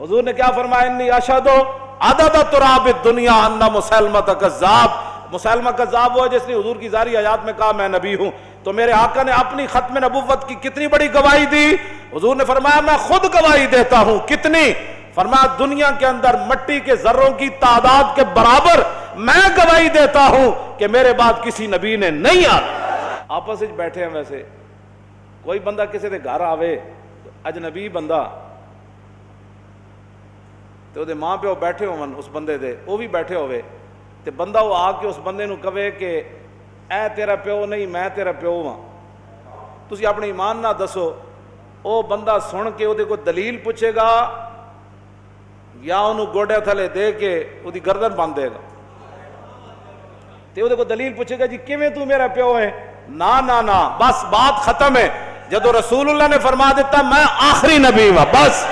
حضور نے کیا فرمایا؟ انی اشہدو عدد تراب الدنیا ان مسلمہ کذاب. مسلمہ کذاب وہ ہے جس نے حضور کی ظاہری حیات میں کہا میں نبی ہوں. تو میرے آقا نے اپنی ختم نبوت کی کتنی بڑی گواہی دی. حضور نے فرمایا میں خود گواہی دیتا ہوں. کتنی؟ فرمایا دنیا کے اندر مٹی کے ذروں کی تعداد کے برابر میں گواہی دیتا ہوں کہ میرے بعد کسی نبی نے نہیں آنا. آپس وچ بیٹھے ہیں، ویسے کوئی بندہ کسی دے گھر آوے اجنبی بندہ تو دے ماں پیو بیٹھے ہون اس بندے دے، وہ بھی بیٹھے ہوئے تے بندہ وہ آ کے اس بندے نو کہے کہ اے تیرا پیو نہیں میں تیرا پیو ہاں، تسی اپنے ایمان نہ دسو. او بندہ سن کے وہ دے کو دلیل پوچھے گا یا انہوں گوڑے تھلے دے کے وہ دی گردن باندھ دے گا تے وہ دے کو دلیل پوچھے گا جی کیویں تو میرا پیو ہے؟ نا بس بات ختم ہے. جدو رسول اللہ نے فرما دیتا میں آخری نبی ہوں بس